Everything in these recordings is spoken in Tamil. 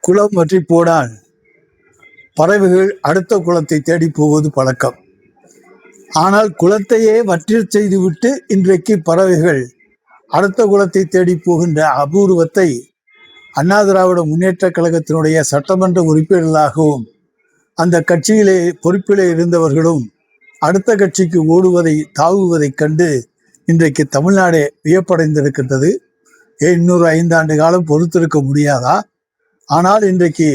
குளம் வற்றி போனால் பறவைகள் அடுத்த குளத்தை தேடி போவது பழக்கம். ஆனால் குளத்தையே வற்றிச் செய்துவிட்டு இன்றைக்கு பறவைகள் அடுத்த குளத்தை தேடி போகின்ற அபூர்வத்தை அண்ணா திராவிட முன்னேற்ற கழகத்தினுடைய சட்டமன்ற உறுப்பினர்களாகவும் அந்த கட்சியிலே பொறுப்பிலே இருந்தவர்களும் அடுத்த கட்சிக்கு ஓடுவதை தாவுவதைக் கண்டு இன்றைக்கு தமிழ்நாடே வியப்படைந்திருக்கின்றது. இன்னொரு 5 ஆண்டு காலம் பொறுத்திருக்க முடியாதா? ஆனால் இன்றைக்கு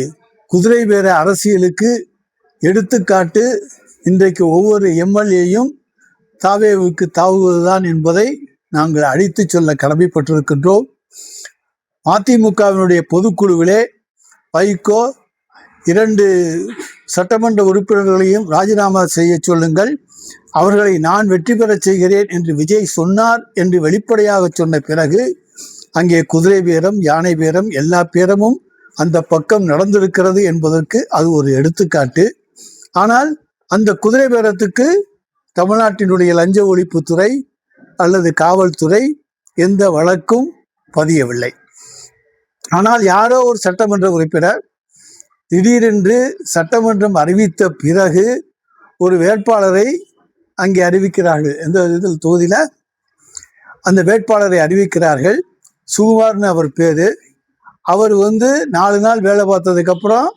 குதிரை பேர அரசியலுக்கு எடுத்துக்காட்டு இன்றைக்கு ஒவ்வொரு எம்எல்ஏயும் தாவேவுக்கு தாவுவதுதான் என்பதை நாங்கள் அடித்து சொல்ல கடமைப்பட்டிருக்கின்றோம். அதிமுகவினுடைய பொதுக்குழுவிலே வைகோ 2 சட்டமன்ற உறுப்பினர்களையும் ராஜினாமா செய்ய சொல்லுங்கள், அவர்களை நான் வெற்றி பெறச் செய்கிறேன் என்று விஜய் சொன்னார் என்று வெளிப்படையாக சொன்ன பிறகு அங்கே குதிரை பேரம், யானை பேரம், எல்லா பேரமும் அந்த பக்கம் நடந்திருக்கிறது என்பதற்கு அது ஒரு எடுத்துக்காட்டு. ஆனால் அந்த குதிரை பேரத்துக்கு தமிழ்நாட்டினுடைய லஞ்ச ஒழிப்புத்துறை அல்லது காவல்துறை எந்த வழக்கும் பதியவில்லை. ஆனால் யாரோ ஒரு சட்டமன்ற உறுப்பினர் திடீரென்று சட்டமன்றம் அறிவித்த பிறகு ஒரு வேட்பாளரை அங்கே அறிவிக்கிறார்கள். எந்த இதில் தொகுதியில் அந்த வேட்பாளரை அறிவிக்கிறார்கள். சுகுமார்னு அவர் பேர். அவர் 4 நாள் வேலை பார்த்ததுக்கப்புறம்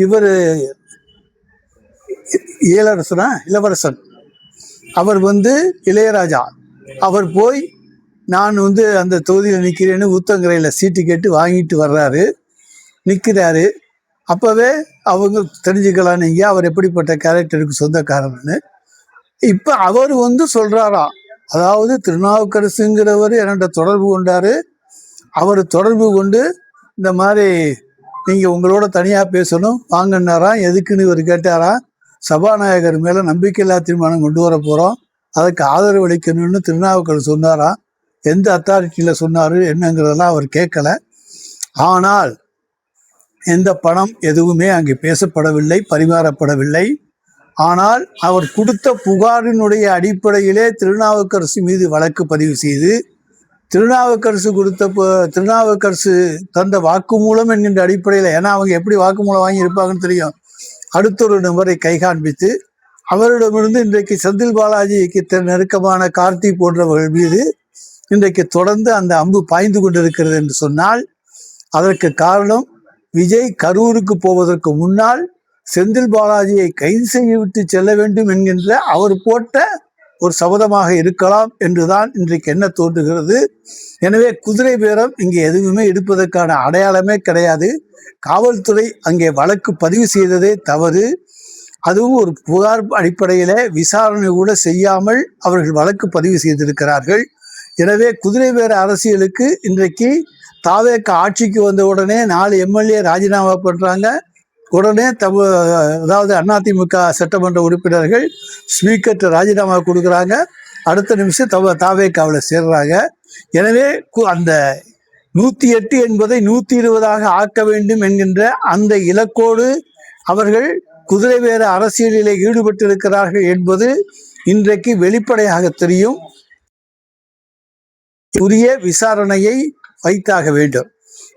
இவர் இளவரசன் அவர் இளையராஜா அவர் போய் நான் அந்த தொகுதியில் நிற்கிறேன்னு ஊத்தங்கரையில் சீட்டு கேட்டு வாங்கிட்டு வர்றாரு, நிற்கிறாரு. அப்போவே அவங்க தெரிஞ்சுக்கலாம் நீங்கள் அவர் எப்படிப்பட்ட கேரக்டருக்கு சொந்தக்காரன்னு. இப்போ அவர் சொல்கிறாராம், அதாவது திருநாவுக்கரசுங்கிறவர் என்கிட்ட தொடர்பு கொண்டார், அவர் தொடர்பு கொண்டு இந்த மாதிரி நீங்கள் உங்களோட தனியாக பேசணும் வாங்கினாராம். எதுக்குன்னு இவர் கேட்டாராம். சபாநாயகர் மேலே நம்பிக்கையில்லா தீர்மானம் கொண்டு வர போகிறோம், அதுக்கு ஆதரவு அளிக்கணும்னு திருநாவுக்கரசு சொன்னாராம். எந்த அத்தாரிட்டியில் சொன்னார் என்னங்கிறதெல்லாம் அவர் கேட்கல. ஆனால் எந்த பணம் எதுவுமே அங்கே பேசப்படவில்லை, பரிமாறப்படவில்லை. ஆனால் அவர் கொடுத்த புகாரினுடைய அடிப்படையிலே திருநாவுக்கரசு மீது வழக்கு பதிவு செய்து திருநாவுக்கரசு தந்த வாக்குமூலம் என்கின்ற அடிப்படையில், ஏன்னா அவங்க எப்படி வாக்குமூலம் வாங்கி இருப்பாங்கன்னு தெரியும், அடுத்த ஒரு நபரை கை காண்பித்து அவரிடமிருந்து இன்றைக்கு செந்தில் பாலாஜிக்கு நெருக்கமான கார்த்தி போன்றவர்கள் மீது இன்றைக்கு தொடர்ந்து அந்த அம்பு பாய்ந்து கொண்டிருக்கிறது என்று சொன்னால் அதற்கு காரணம் விஜய் கரூருக்கு போவதற்கு முன்னால் செந்தில் பாலாஜியை கைது செய்துவிட்டு செல்ல வேண்டும் என்கின்ற அவர் போட்ட ஒரு சபதமாக இருக்கலாம் என்றுதான் இன்றைக்கு என்ன தோன்றுகிறது. எனவே குதிரை பேரம் இங்கே எதுவுமே எடுப்பதற்கான அடையாளமே கிடையாது. காவல்துறை அங்கே வழக்கு பதிவு செய்ததே தவறு. அதுவும் ஒரு புகார் அடிப்படையில் விசாரணை கூட செய்யாமல் அவர்கள் வழக்கு பதிவு செய்திருக்கிறார்கள். எனவே குதிரை பேர அரசியலுக்கு இன்றைக்கு தாவேக ஆட்சிக்கு வந்த உடனே 4 எம்எல்ஏ ராஜினாமா பண்ணுறாங்க. உடனே அதாவது அதிமுக சட்டமன்ற உறுப்பினர்கள் ஸ்பீக்கர்கிட்ட ராஜினாமா கொடுக்குறாங்க. அடுத்த நிமிஷம் தாவேகாவில் சேர்றாங்க. எனவே அந்த 108 என்பதை 120ஆக ஆக்க வேண்டும் என்கின்ற அந்த இலக்கோடு அவர்கள் குதிரை பேர அரசியலிலே ஈடுபட்டிருக்கிறார்கள் என்பது இன்றைக்கு வெளிப்படையாக தெரியும். உரிய விசாரணையை வைத்தாக வேண்டும்.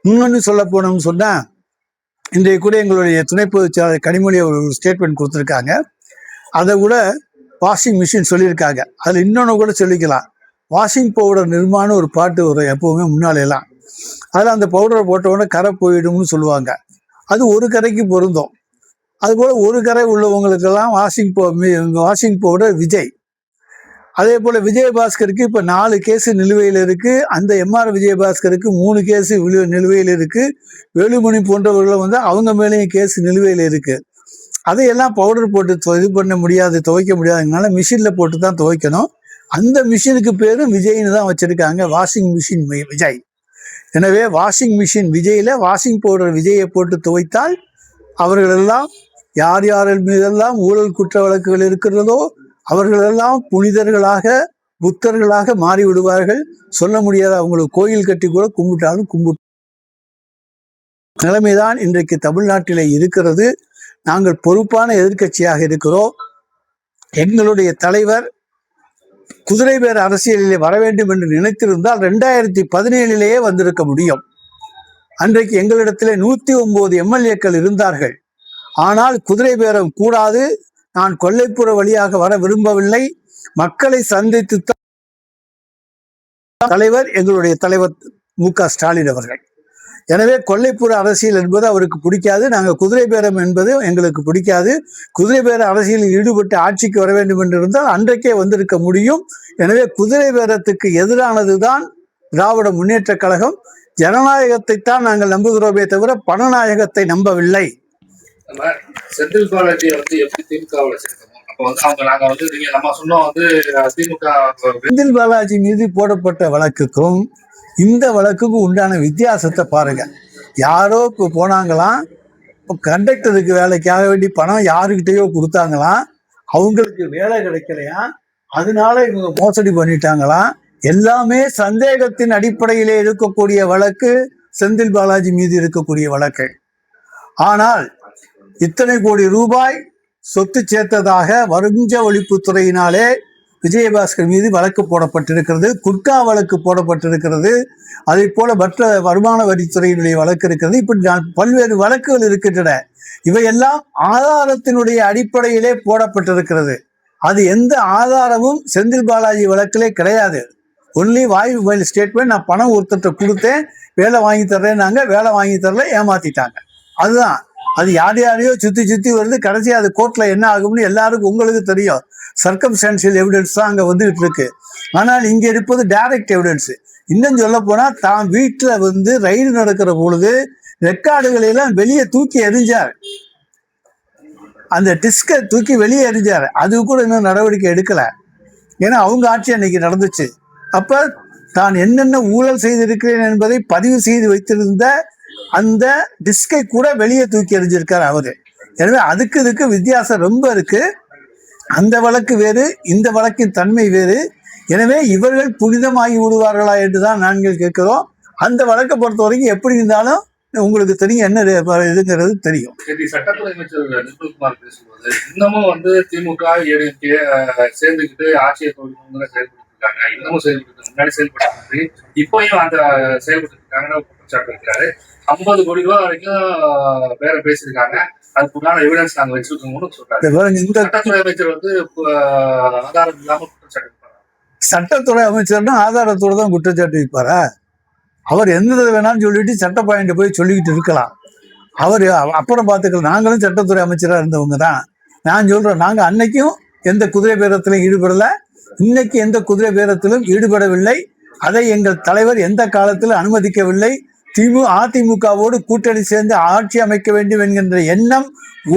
இன்னொன்று சொல்ல போனோம்னு சொன்னால், இன்றைய கூட எங்களுடைய துணை பொதுச் செயலாளர் கனிமொழி ஒரு ஸ்டேட்மெண்ட் கொடுத்துருக்காங்க. அதை கூட வாஷிங் மிஷின் சொல்லியிருக்காங்க. அதில் இன்னொன்று கூட சொல்லிக்கலாம். வாஷிங் பவுடர் நிர்மான்னு ஒரு பாட்டு வரும் எப்போவுமே முன்னாலெல்லாம். அதில் அந்த பவுடரை போட்ட உடனே கரை போயிடும்னு சொல்லுவாங்க. அது ஒரு கரைக்கு பொருந்தும். அதுபோல் ஒரு கரை உள்ளவங்களுக்கெல்லாம் வாஷிங் பவுடர் விஜய். அதே போல் விஜயபாஸ்கருக்கு இப்போ 4 கேஸு நிலுவையில் இருக்குது. அந்த எம்ஆர் விஜயபாஸ்கருக்கு 3 கேஸு நிலுவையில் இருக்குது. வேலுமணி போன்றவர்கள் அவங்க மேலேயும் கேஸ் நிலுவையில் இருக்குது. அதையெல்லாம் பவுடர் போட்டு இது பண்ண முடியாது, துவைக்க முடியாதுனால மிஷினில் போட்டு தான் துவைக்கணும். அந்த மிஷினுக்கு பேரும் விஜய்னு தான் வச்சுருக்காங்க, வாஷிங் மிஷின் விஜய். எனவே வாஷிங் மிஷின் விஜயில் வாஷிங் பவுடர் விஜயை போட்டு துவைத்தால் அவர்களெல்லாம் யார் மீதெல்லாம் ஊழல் குற்ற வழக்குகள் இருக்கிறதோ அவர்களெல்லாம் புனிதர்களாக புத்தர்களாக மாறி விடுவார்கள். சொல்ல முடியாத அவங்களுக்கு கோயில் கட்டி கூட கும்பிட்டாலும் நிலைமைதான் இன்றைக்கு தமிழ்நாட்டிலே இருக்கிறது. நாங்கள் பொறுப்பான எதிர்க்கட்சியாக இருக்கிறோம். எங்களுடைய தலைவர் குதிரை பேர அரசியலிலே வர வேண்டும் என்று நினைத்திருந்தால் 2017 வந்திருக்க முடியும். அன்றைக்கு எங்களிடத்திலே 109 எம்எல்ஏக்கள் இருந்தார்கள். ஆனால் குதிரை பேரம் கூடாது, நான் கொல்லைப்புற வழியாக வர விரும்பவில்லை, மக்களை சந்தித்து தலைவர் எங்களுடைய தலைவர் மு.க. ஸ்டாலின் அவர்கள். எனவே கொல்லைப்புற அரசியல் என்பது அவருக்கு பிடிக்காது. நாங்கள் குதிரை பேரம் என்பது எங்களுக்கு பிடிக்காது. குதிரை பேர அரசியலில் ஈடுபட்டு ஆட்சிக்கு வர வேண்டும் என்று இருந்தால் அன்றைக்கே வந்திருக்க முடியும். எனவே குதிரை பேரத்துக்கு எதிரானதுதான் திராவிட முன்னேற்ற கழகம். ஜனநாயகத்தை தான் நாங்கள் நம்புகிறோமே தவிர பணநாயகத்தை நம்பவில்லை. செந்தில் பாலாஜி எப்படி திமுகவில் செந்தில் பாலாஜி மீது போடப்பட்ட வழக்குக்கும் இந்த வழக்குக்கும் உண்டான வித்தியாசத்தை பாருங்க. யாரோ இப்போ போனாங்களாம், இப்போ கண்டக்டருக்கு வேலைக்காக வேண்டி பணம் யாருக்கிட்டையோ கொடுத்தாங்களாம், அவங்களுக்கு வேலை கிடைக்கலையா, அதனால இவங்க மோசடி பண்ணிட்டாங்களாம். எல்லாமே சந்தேகத்தின் அடிப்படையிலே இருக்கக்கூடிய வழக்கு செந்தில் பாலாஜி மீது இருக்கக்கூடிய வழக்கு. ஆனால் இத்தனை கோடி ரூபாய் சொத்து சேர்த்ததாக வருஞ்ச ஒழிப்புத்துறையினாலே விஜயபாஸ்கர் மீது வழக்கு போடப்பட்டிருக்கிறது, குட்கா வழக்கு போடப்பட்டிருக்கிறது, அதே போல மற்ற வருமான வரித்துறையினுடைய வழக்கு இருக்கிறது. இப்படி பல்வேறு வழக்குகள் இருக்கின்றன. இவையெல்லாம் ஆதாரத்தினுடைய அடிப்படையிலே போடப்பட்டிருக்கிறது. அது எந்த ஆதாரமும் செந்தில் பாலாஜி வழக்கிலே கிடையாது. ஒன்லி வாய் மொபைல் ஸ்டேட்மெண்ட், நான் பணம் ஒருத்தர்கிட்ட கொடுத்தேன், வேலை வாங்கி தர்றேன்னாங்க, வேலை வாங்கி தரல, ஏமாத்திட்டாங்க. அதுதான். அது யாரையோ சுத்தி வருது. கடைசி அது கோர்ட்ல என்ன ஆகும்னு எல்லாருக்கும் உங்களுக்கு தெரியும். சர்க்கம்ஸ்டான்ஷியல் எவிடன்ஸ் தான் அங்கே வந்துகிட்டு இருக்கு. ஆனால் இங்கே இருப்பது டைரக்ட் எவிடன்ஸ். இன்னும் சொல்ல போனா தான் வீட்டில் ரைடு நடக்கிற பொழுது ரெக்கார்டுகளை எல்லாம் வெளியே தூக்கி எறிஞ்சார். அந்த டிஸ்கை தூக்கி வெளியே எறிஞ்சார். அது கூட இன்னும் நடவடிக்கை எடுக்கல. ஏன்னா அவங்க ஆட்சி அன்னைக்கு நடந்துச்சு. அப்ப தான் என்னென்ன ஊழல் செய்திருக்கிறேன் என்பதை பதிவு செய்து வைத்திருந்த அந்த டிஸ்கை கூட வெளியே தூக்கி எறிஞ்சிருக்கார் அவரு. எனவே அதுக்கு வித்தியாசம் ரொம்ப இருக்கு. அந்த வழக்கு வேறு, இந்த வழக்கின் தன்மை வேறு. எனவே இவர்கள் புனிதமாகி விடுவார்களா என்றுதான் நாங்கள் கேட்கிறோம். அந்த வழக்கை பொறுத்த வரைக்கும் எப்படி இருந்தாலும் உங்களுக்கு தெரியும் என்ன இதுங்கிறது தெரியும். சட்டத்துறை அமைச்சர் நிர்மல்குமார் பேசும்போது இன்னமும் திமுக ஏடிஎம்கே சேர்ந்துக்கிட்டு ஆட்சியை தோல்விங்கிற செயல்பட்டு இன்னமும் செயல்பட்டு முன்னாடி செயல்பட்டு இப்பயும் அந்த செயல்பட்டு இருக்காங்கன்னு குற்றச்சாட்டு இருக்கிறாரு. 50 கோடி ரூபாய் வரைக்கும் வேற பேசியிருக்காங்க. அதுக்குண்டான எவிடன்ஸ் நாங்க வச்சிருக்கோம்னு சொல்றாரு. சட்டத்துறை அமைச்சர் ஆதாரம் இல்லாம குற்றச்சாட்டு வைப்பாரா? சட்டத்துறை அமைச்சர்னா ஆதாரத்தோட தான் குற்றச்சாட்டு வைப்பாரா? அவர் எந்த வேணாலும் சொல்லிட்டு சட்ட பாயிண்ட் போய் சொல்லிக்கிட்டு இருக்கலாம். அவர் அப்புறம் பார்த்துக்கலாம். நாங்களும் சட்டத்துறை அமைச்சராக இருந்தவங்க தான். நான் சொல்றேன், நாங்கள் அன்னைக்கும் எந்த குதிரை பேரத்திலும் ஈடுபடல, இன்னைக்கு எந்த குதிரை பேரத்திலும் ஈடுபடவில்லை. அதை எங்கள் தலைவர் எந்த காலத்திலும் அனுமதிக்கவில்லை. அதிமுகவோடு கூட்டணி சேர்ந்து ஆட்சி அமைக்க வேண்டும் என்கின்ற எண்ணம்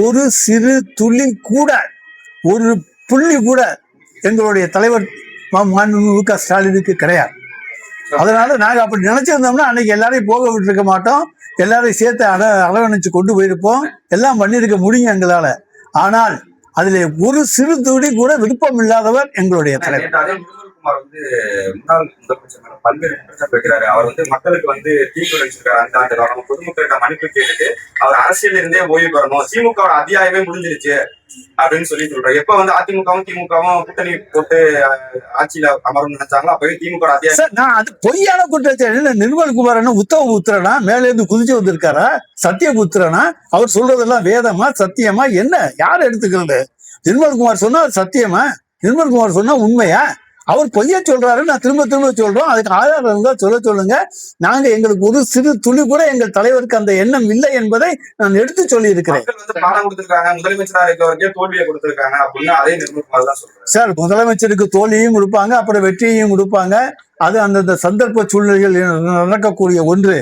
ஒரு சிறு துளி கூட, ஒரு புள்ளி கூட எங்களுடைய தலைவர் மு.க. ஸ்டாலினுக்கு கிடையாது. அதனால நாங்கள் அப்படி நினைச்சிருந்தோம்னா அன்னைக்கு எல்லாரையும் போக விட்டுருக்க மாட்டோம், எல்லாரையும் சேர்த்து அரவணைச்சு கொண்டு போயிருப்போம், எல்லாம் பண்ணியிருக்க முடியும் எங்களால. ஆனால் அதில் ஒரு சிறு துளி கூட விருப்பம் இல்லாதவர் எங்களுடைய தலைவர். முன்னாள் முதலமைச்சர் பல்வேறு குற்றச்சாட்டு வைக்கிறாரு. அவர் மக்களுக்கு தீர்ப்பு வச்சிருக்காரு. அந்த ஆண்டு காலம் பொதுமக்களிடம் மன்னிப்பு கேட்டுட்டு அவர் அரசியல் இருந்தே ஓய்வு பெறணும், திமுக அத்தியாயமே முடிஞ்சிருச்சு அப்படின்னு சொல்றாரு. எப்ப அதிமுகவும் திமுகவும் கூட்டணி போட்டு ஆட்சியில அமரும் நினைச்சாங்களோ அப்பவே திமுக அத்தியாயம். நான் அது பொய்யான குற்றச்சாட்டு. நிர்மல்குமார் என்ன உத்தம புத்திரனா, மேல இருந்து குதிச்சு வந்திருக்காரா? சத்தியபுத்திரனா? அவர் சொல்றதெல்லாம் வேதமா சத்தியமா? என்ன யார் எடுத்துக்கிறது? நிர்மல்குமார் சொன்னா சத்தியமா? நிர்மல்குமார் சொன்னா உண்மையா? அவர் பொய்ய சொல்றாரு. நான் திரும்ப சொல்றோம், அதுக்கு ஆதாரம் இருந்தா சொல்லுங்க. நாங்க எங்களுக்கு ஒரு சிறு துளி கூட எங்கள் தலைவருக்கு அந்த எண்ணம் இல்லை என்பதை நான் எடுத்து சொல்லி இருக்கிறேன். சார், முதலமைச்சருக்கு தோல்வியும் கொடுப்பாங்க, அப்புறம் வெற்றியையும் கொடுப்பாங்க. அது அந்தந்த சந்தர்ப்ப சூழ்நிலைகள் நடக்கக்கூடிய ஒன்று.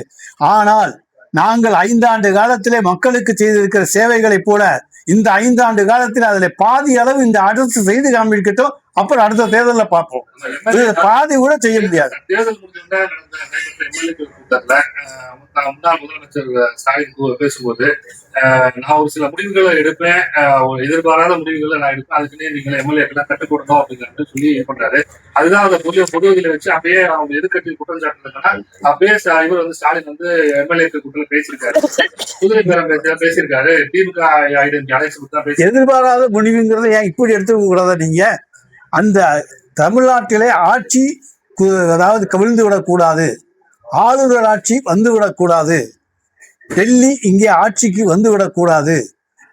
ஆனால் நாங்கள் 5 ஆண்டு காலத்திலே மக்களுக்கு செய்திருக்கிற சேவைகளை போல இந்த 5 ஆண்டு காலத்தில் அதுல பாதி அளவு இந்த அரசு செய்து காண்பிக்கட்டும், அப்புறம் அடுத்த தேர்தலில் பார்ப்போம். பாதி கூட செய்ய முடியாது. தேர்தல் முன்னாள் முதலமைச்சர் ஸ்டாலின் பேசும்போது நான் ஒரு சில முடிவுகளை எடுப்பேன், எதிர்பாராத முடிவுகளை நான் எடுப்பேன், அதுக்குன்னே நீங்க எம்எல்ஏக்கெல்லாம் கட்டுக் கொடுக்கணும் அப்படின்னு சொல்லி இது பண்றாரு. அதுதான் அந்த பொதுவெளியில வச்சு அப்படியே அவங்க எதிர்கட்சி குற்றம் சாட்டுறதுனா அப்படியே இவர் ஸ்டாலின் எம்எல்ஏக்கள் கூட்டத்தில் பேசியிருக்காரு, குதிரை பேரம் பேசியிருக்காரு, திமுக எதிர்பாராத முடிவுங்கிறத ஏன் இப்படி எடுத்துக்க கூடாதா? நீங்க அந்த தமிழ்நாட்டிலே ஆட்சி அதாவது கவிழ்ந்து விடக்கூடாது, ஆளுநர் ஆட்சி வந்துவிடக்கூடாது, டெல்லி இங்கே ஆட்சிக்கு வந்துவிடக் கூடாது,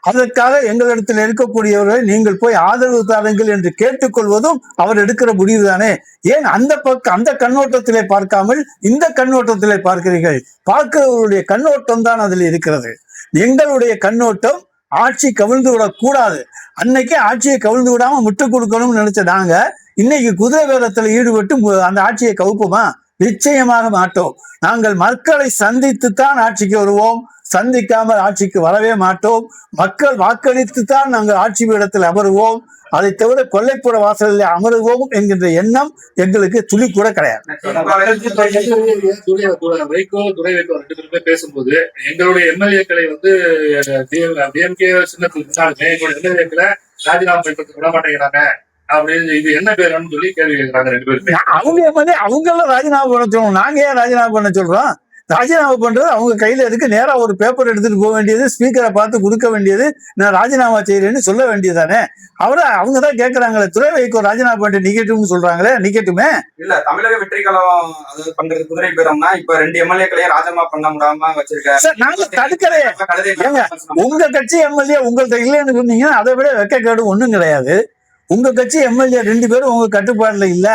அதற்காக எங்களிடத்தில் இருக்கக்கூடியவர்களை நீங்கள் போய் ஆதரவு தாருங்கள் என்று கேட்டுக்கொள்வதும் அவர் எடுக்கிற முடிவு தானே. ஏன் அந்த கண்ணோட்டத்திலே பார்க்காமல் இந்த கண்ணோட்டத்திலே பார்க்கிறீர்கள்? பார்க்கிறவருடைய கண்ணோட்டம் தான் அதில் இருக்கிறது. எங்களுடைய கண்ணோட்டம் ஆட்சி கவிழ்ந்து விடக்கூடாது. அன்னைக்கே ஆட்சியை கவிழ்ந்து விடாம முட்டு கொடுக்கணும்னு நினைச்ச நாங்க இன்னைக்கு குதிரை வேலத்துல ஈடுபட்டு அந்த ஆட்சியை கவுப்போமா? நிச்சயமாக மாட்டோம். நாங்கள் மக்களை சந்தித்து தான் ஆட்சிக்கு வருவோம், சந்திக்காமல் ஆட்சிக்கு வரவே மாட்டோம். மக்கள் வாக்களித்து தான் நாங்கள் ஆட்சி பீடத்தில் அமருவோம். அதை தவிர கொல்லைப்புற வாசலில் அமருவோம் என்கின்ற எண்ணம் எங்களுக்கு துளி கூட கிடையாது. வைகோ துரை வைகோ 2 பேருமே பேசும்போது எங்களுடைய எம்எல்ஏக்களை வந்து டிஎம்கே சின்னத்துக்கு முன்னாலுமே எங்களுடைய எம்எல்ஏக்களை ராஜினாமா பண்றதுக்கு விட மாட்டேங்கிறாங்க அப்படின்னு, இது என்ன பேருன்னு சொல்லி கேள்வி கேட்கிறாங்க 2 பேருமே. அவங்க எம்எல்ஏ அவங்கெல்லாம் ராஜினாமா பண்ண சொல்லணும், நாங்க ஏன் ராஜினாமா பண்ண சொல்றோம்? ராஜினாமா பண்றது அவங்க கையில இருக்கு. நேரா ஒரு பேப்பர் எடுத்துட்டு போக வேண்டியது, ஸ்பீக்கரை பார்த்து கொடுக்க வேண்டியது, நான் ராஜினாமா செய்யறேன்னு சொல்ல வேண்டியதானே. அவங்கதான் கேட்கறாங்களே, துரை வைகோ ராஜினாமா பண்ணிட்டு நிக்கட்டும்னு சொல்றாங்களே, நிக்கட்டுமே. இல்ல தமிழக வெற்றி கழகம் அதாவது பண்றது குதிரை பேரம்னா இப்ப 2 எம்எல்ஏக்களையே ராஜினாமா பண்ண முடியாம வச்சிருக்க நாங்க தடுக்கலையே. ஏங்க, உங்க கட்சி எம்எல்ஏ உங்கள்ட்ட இல்லைன்னு சொன்னீங்கன்னா அதை விட வெக்கக்கேடு ஒண்ணும் கிடையாது. உங்க கட்சி எம்எல்ஏ 2 பேரும் உங்க கட்டுப்பாடுல இல்ல,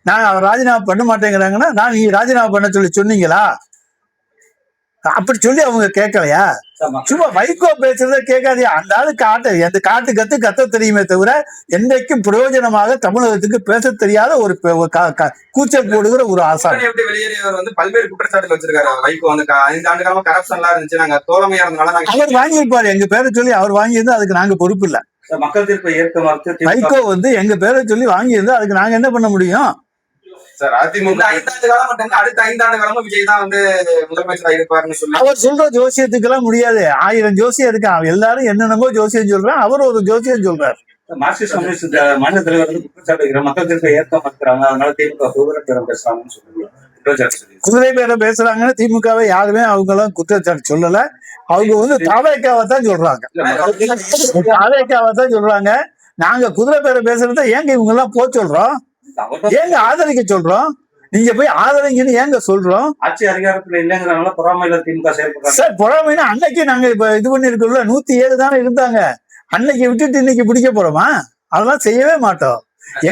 நான் அவர் ராஜினாமா பண்ண மாட்டேங்கிறாங்கன்னா நான் நீங்க ராஜினாமா பண்ண சொன்னீங்களா? அப்படி சொல்லி அவங்க கேட்கலையா? சும்மா வைகோ பேசுறத கேட்காதியா? அந்த ஆளு அந்த காட்டு கத்து தெரியுமே தவிர என்றைக்கும் பிரயோஜனமாக தமிழகத்துக்கு பேச தெரியாத ஒரு கூச்சல் போடுகிற ஒரு ஆசான். வெளியேறியவர் வந்து பல்வேறு குற்றச்சாட்டுகள் வச்சிருக்காரு. வைகோ வந்து 5 ஆண்டு காலமா கரப்ஷன் எல்லாம் இருந்துச்சு, நாங்க தோழமையா இருந்தனால அவர் வாங்கியிருப்பாரு. எங்க பேரை சொல்லி அவர் வாங்கியிருந்தா அதுக்கு நாங்க பொறுப்பு இல்ல. மக்கள் தீர்ப்பை ஏற்க மறுத்து வைகோ வந்து எங்க பேரை சொல்லி வாங்கியிருந்தா அதுக்கு நாங்க என்ன பண்ண முடியும்? சார் அதிமுக 5 ஆண்டு காலம் மட்டும் அடுத்த 5 ஆண்டு காலமும் விஜய் தான் வந்து முதலமைச்சரா இருப்பாருன்னு சொல்லி அவர் சொல்ற ஜோசியத்துக்கெல்லாம் முடியாது. 1000 ஜோசியம் இருக்கான், எல்லாரும் என்னென்னமோ ஜோசியம் சொல்றான், அவர் ஒரு ஜோசியம் சொல்றாரு. மார்க்சிஸ்ட் கம்யூனிஸ்ட் மாநில தலைவர் வந்து குற்றச்சாட்டு மக்கள் தீர்ப்பை ஏற்க மறுக்கிறாங்க, அதனால திமுக குதிரை பேரம் பேசுறாங்கன்னு சொல்லுவாங்க. குதிரை பேரம் பேசுறாங்கன்னு திமுகவை யாருமே அவங்க எல்லாம் குற்றச்சாட்டு சொல்லல. அவங்க வந்து தாவேக்காவை தான் சொல்றாங்க, தாவேக்காவை தான் சொல்றாங்க. நாங்க குதிரை பேரம் பேசுறத ஏங்க இவங்க எல்லாம் போக சொல்றோம்? ஏங்க ஆதரிக்க சொல்றோம்? நீங்க போய் ஆதரிங்கன்னு ஏங்க சொல்றோம்? ஆட்சி அதிகாரத்துல இல்லைங்கிறதுனால பொறாமையில திமுக செயல்படுறாங்க. சார், பொறாமைன்னா அன்னைக்கு நாங்க இப்ப இது பண்ணி இருக்கோம்ல, 107 தானே இருந்தாங்க. அன்னைக்கு விட்டுட்டு இன்னைக்கு பிடிக்க போறோமா? அதெல்லாம் செய்யவே மாட்டோம்.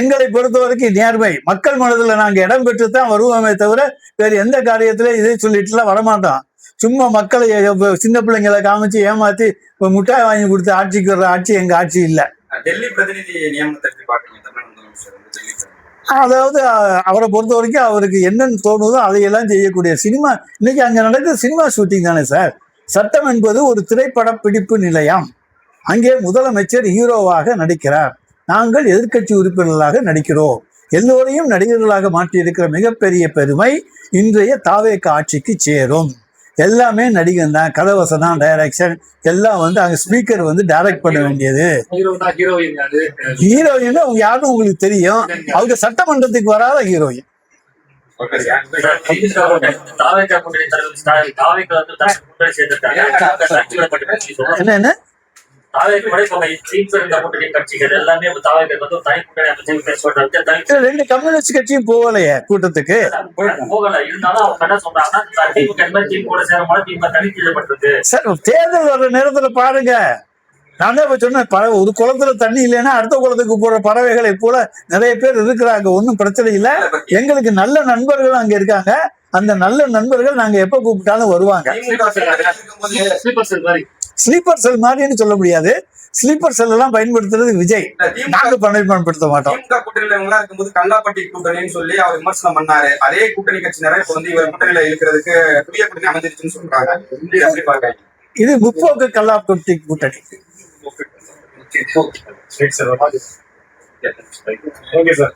எங்களை பொறுத்த வரைக்கும் நேர்மை, மக்கள் மனதில் நாங்க இடம் பெற்று தான் வருவோமே தவிர வேறு எந்த காரியத்தில இதை சொல்லிட்டுலாம் வரமாட்டோம். சும்மா மக்களை சின்ன பிள்ளைங்களை காமிச்சு ஏமாத்தி முட்டாய் வாங்கி கொடுத்து ஆட்சிக்கு வர்ற ஆட்சி எங்க ஆட்சி இல்ல. டெல்லி பிரதிநிதி நியமனத்தை பாக்குறீங்க தமிழக முதலமைச்சர் டெல்லி, அதாவது அவரை பொறுத்த வரைக்கும் அவருக்கு என்னன்னு தோணுதோ அதையெல்லாம் செய்யக்கூடிய சினிமா. இன்னைக்கு அங்க நடக்குது சினிமா ஷூட்டிங் தானே சார். சட்டம் என்பது ஒரு திரைப்பட பிடிப்பு நிலையம். அங்கே முதலமைச்சர் ஹீரோவாக நடிக்கிறார், நாங்கள் எதிர்க்கட்சி உறுப்பினர்களாக நடிக்கிறோம். எல்லோரையும் நடிகர்களாக மாற்றியிருக்கிற மிகப்பெரிய பெருமை இன்றைய தாவேக ஆட்சிக்கு சேரும். எல்லாமே நடிகன் தான், கதவசனம், டைரக்ஷன் எல்லாம் வந்து அங்க ஸ்பீக்கர் வந்து டைரக்ட் பண்ண வேண்டியது. ஹீரோயின் அவங்க யாரும் உங்களுக்கு தெரியும், அவங்க சட்டமன்றத்துக்கு வராத ஹீரோயின். என்ன ரெண்டு கம்யூனிஸ்ட் கட்சியும் போகலையே கூட்டத்துக்கு. தேர்தல் வர்ற நேரத்துல பாருங்க, நான் தான் இப்ப சொன்னேன், ஒரு குளத்துல தண்ணி இல்லைன்னா அடுத்த குளத்துக்கு போற பறவைகளை போல நிறைய பேர் இருக்கிறாங்க. ஒன்னும் பிரச்சனை இல்லை. எங்களுக்கு நல்ல நண்பர்கள் அங்க இருக்காங்க. அந்த நல்ல நண்பர்கள் நாங்க எப்ப கூப்பிட்டாலும் வருவாங்க. ஸ்லீப்பர் செல் மாதிரின்னு சொல்ல முடியாது. ஸ்லீப்பர் செல் எல்லாம் பயன்படுத்துறது விஜய், நாங்க பயன்படுத்த மாட்டோம். இருக்கும்போது கல்லாப்பட்டி கூட்டணின்னு சொல்லி அவர் விமர்சனம் பண்ணாரு. அதே கூட்டணி கட்சியினரை இப்ப வந்து இவர் கூட்டணியில இருக்கிறதுக்கு புதிய கூட்டணி அமைஞ்சிருச்சுன்னு சொல்றாங்க. இது முற்போக்கு கல்லாப்பட்டி கூட்டணி. Okay sir.